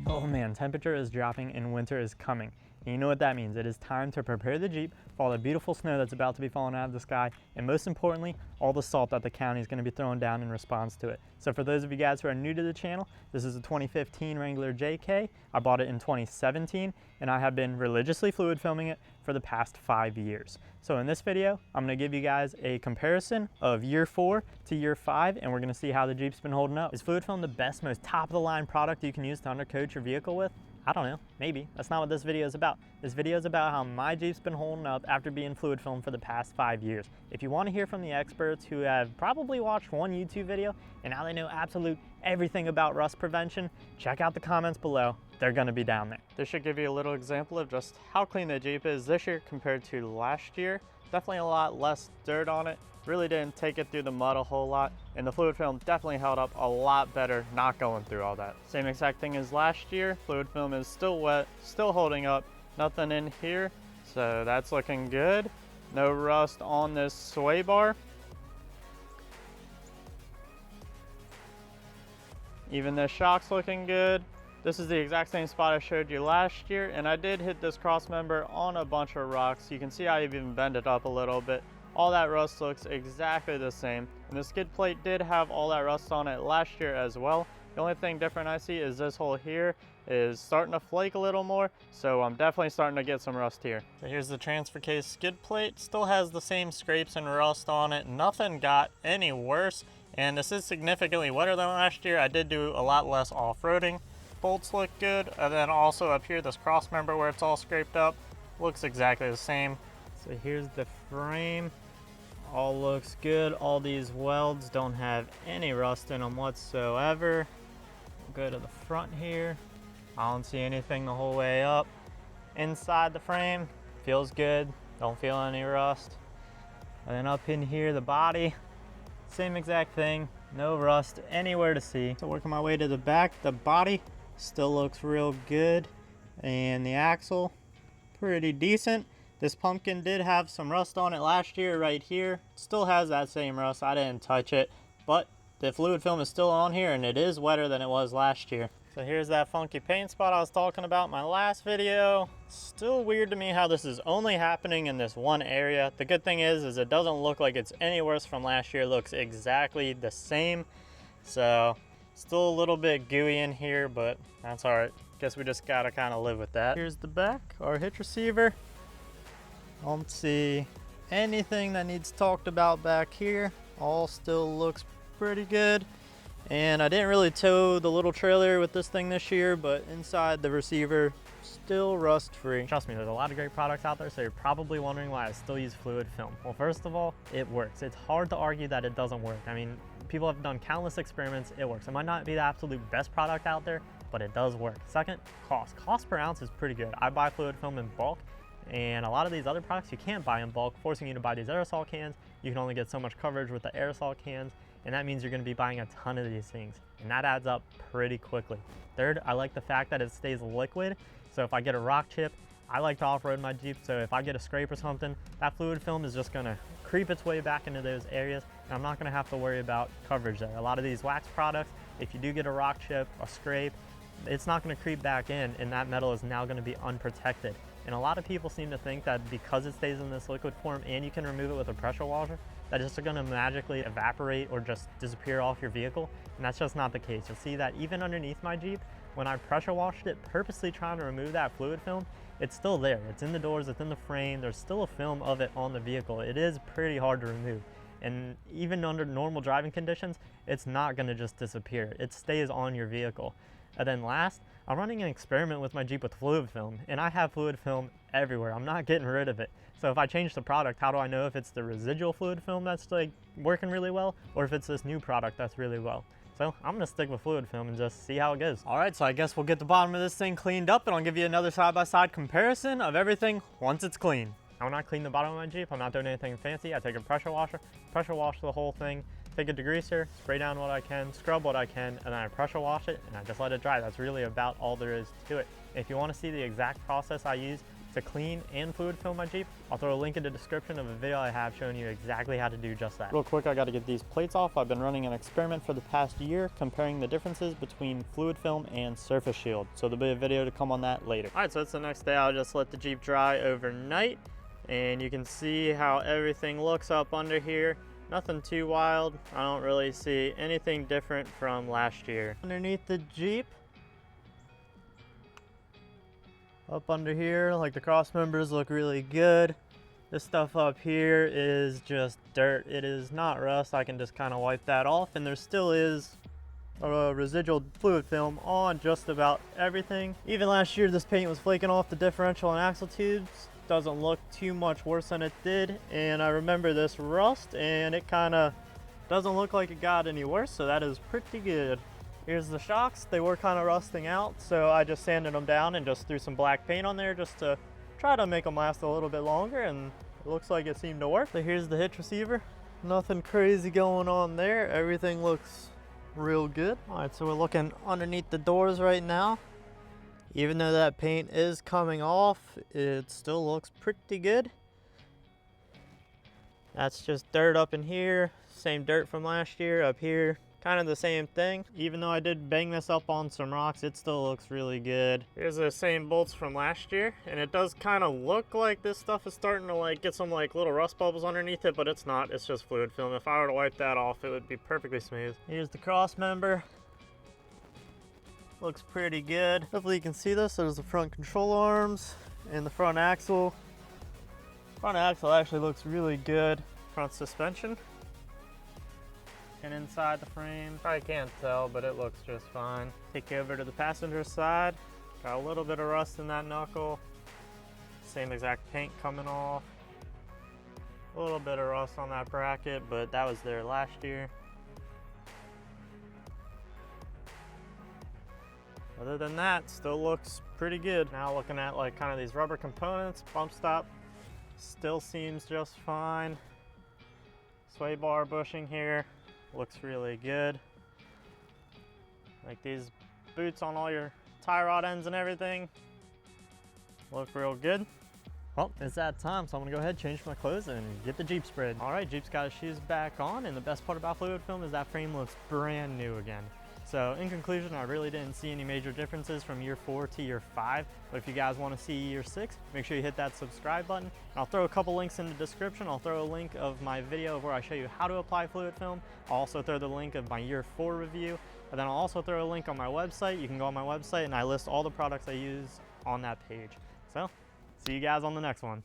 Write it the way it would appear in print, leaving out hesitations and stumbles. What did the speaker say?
Oh man, temperature is dropping and winter is coming. And you know what that means. It is time to prepare the Jeep for all the beautiful snow that's about to be falling out of the sky, and most importantly, all the salt that the county is going to be throwing down in response to it. So for those of you guys who are new to the channel, this is a 2015 Wrangler JK. I bought it in 2017, and I have been religiously fluid filming it for the past 5 years. So in this video, I'm going to give you guys a comparison of year 4 to year 5, and we're going to see how the Jeep's been holding up. Is fluid film the best, most top-of-the-line product you can use to undercoat your vehicle with? I don't know, maybe. That's not what this video is about. This video is about how my Jeep's been holding up after being fluid filmed for the past 5 years. If you want to hear from the experts who have probably watched one YouTube video and now they know absolute everything about rust prevention, check out the comments below. They're gonna be down there. This should give you a little example of just how clean the Jeep is this year compared to last year. Definitely a lot less dirt on it. Really didn't take it through the mud a whole lot, and the fluid film definitely held up a lot better not going through all that. Same exact thing as last year. Fluid film is still wet, still holding up, nothing in here, so that's looking good. No rust on this sway bar. Even the shock's looking good. This is the exact same spot I showed you last year, and I did hit this cross member on a bunch of rocks. You can see I even bend it up a little bit. All that rust looks exactly the same. And the skid plate did have all that rust on it last year as well. The only thing different I see is this hole here is starting to flake a little more, so I'm definitely starting to get some rust here. So here's the transfer case skid plate. Still has the same scrapes and rust on it. Nothing got any worse, and this is significantly wetter than last year. I did do a lot less off-roading. Bolts look good, and then also up here, this cross member where it's all scraped up looks exactly the same. So here's the frame. All looks good. All these welds don't have any rust in them whatsoever. We'll go to the front here. I don't see anything the whole way up. Inside the frame, feels good. Don't feel any rust. And then up in here, the body, same exact thing. No rust anywhere to see. So working my way to the back, the body still looks real good. And the axle, pretty decent. This pumpkin did have some rust on it last year right here. Still has that same rust. I didn't touch it, but the fluid film is still on here and it is wetter than it was last year. So here's that funky paint spot I was talking about in my last video. Still weird to me how this is only happening in this one area. The good thing is it doesn't look like it's any worse from last year. It looks exactly the same. So still a little bit gooey in here, but that's all right. Guess we just gotta kind of live with that. Here's the back, our hitch receiver. Don't see anything that needs talked about back here. All still looks pretty good. And I didn't really tow the little trailer with this thing this year, but inside the receiver, still rust free. Trust me, there's a lot of great products out there, so you're probably wondering why I still use fluid film. Well, first of all, it works. It's hard to argue that it doesn't work. I mean, people have done countless experiments, it works. It might not be the absolute best product out there, but it does work. Second, cost. Cost per ounce is pretty good. I buy fluid film in bulk, and a lot of these other products you can't buy in bulk, forcing you to buy these aerosol cans. You can only get so much coverage with the aerosol cans, and that means you're gonna be buying a ton of these things, and that adds up pretty quickly. Third, I like the fact that it stays liquid, so if I get a rock chip, I like to off-road my Jeep, so if I get a scrape or something, that fluid film is just gonna creep its way back into those areas, and I'm not gonna have to worry about coverage there. A lot of these wax products, if you do get a rock chip, a scrape, it's not gonna creep back in, and that metal is now gonna be unprotected. And a lot of people seem to think that because it stays in this liquid form and you can remove it with a pressure washer, that it's just gonna magically evaporate or just disappear off your vehicle. And that's just not the case. You'll see that even underneath my Jeep, when I pressure washed it, purposely trying to remove that fluid film, it's still there. It's in the doors, it's in the frame. There's still a film of it on the vehicle. It is pretty hard to remove. And even under normal driving conditions, it's not gonna just disappear. It stays on your vehicle. And then last, I'm running an experiment with my Jeep with fluid film, and I have fluid film everywhere. I'm not getting rid of it. So if I change the product, how do I know if it's the residual fluid film that's like working really well, or if it's this new product that's really well? So I'm gonna stick with fluid film and just see how it goes. All right, so I guess we'll get the bottom of this thing cleaned up, and I'll give you another side-by-side comparison of everything once it's clean. Now, when I clean the bottom of my Jeep, I'm not doing anything fancy. I take a pressure washer, pressure wash the whole thing, take a degreaser, spray down what I can, scrub what I can, and then I pressure wash it and I just let it dry. That's really about all there is to it. If you want to see the exact process I use to clean and fluid fill my Jeep, I'll throw a link in the description of a video I have showing you exactly how to do just that. Real quick, I got to get these plates off. I've been running an experiment for the past year comparing the differences between fluid film and surface shield. So there'll be a video to come on that later. All right, so it's the next day. I'll just let the Jeep dry overnight, and you can see how everything looks up under here. Nothing too wild. I don't really see anything different from last year. Underneath the Jeep, up under here, like the cross members look really good. This stuff up here is just dirt. It is not rust. I can just kind of wipe that off, and there still is a residual fluid film on just about everything. Even last year, this paint was flaking off the differential and axle tubes. Doesn't look too much worse than it did, and I remember this rust, and it kind of doesn't look like it got any worse, so that is pretty good. Here's the shocks. They were kind of rusting out, so I just sanded them down and just threw some black paint on there just to try to make them last a little bit longer, and it looks like it seemed to work. So here's the hitch receiver. Nothing crazy going on there. Everything looks real good. All right, so we're looking underneath the doors right now. Even though that paint is coming off, it still looks pretty good. That's just dirt up in here. Same dirt from last year. Up here, kind of the same thing. Even though I did bang this up on some rocks, it still looks really good. Here's the same bolts from last year, and it does kind of look like this stuff is starting to like get some like little rust bubbles underneath it, but it's not. It's just fluid film. If I were to wipe that off, it would be perfectly smooth. Here's the cross member. Looks pretty good. Hopefully you can see this. There's the front control arms and the front axle. Front axle actually looks really good. Front suspension. And inside the frame, probably can't tell, but it looks just fine. Take you over to the passenger side. Got a little bit of rust in that knuckle. Same exact paint coming off. A little bit of rust on that bracket, but that was there last year. Other than that, still looks pretty good. Now looking at like kind of these rubber components, bump stop still seems just fine. Sway bar bushing here looks really good. Like these boots on all your tie rod ends and everything look real good. Well, it's that time, so I'm gonna go ahead, change my clothes, and get the Jeep spread. All right, Jeep's got his shoes back on, and the best part about fluid film is that frame looks brand new again. So in conclusion, I really didn't see any major differences from year 4 to year 5. But if you guys want to see year 6, make sure you hit that subscribe button. I'll throw a couple links in the description. I'll throw a link of my video where I show you how to apply fluid film. I'll also throw the link of my year 4 review. And then I'll also throw a link on my website. You can go on my website and I list all the products I use on that page. So see you guys on the next one.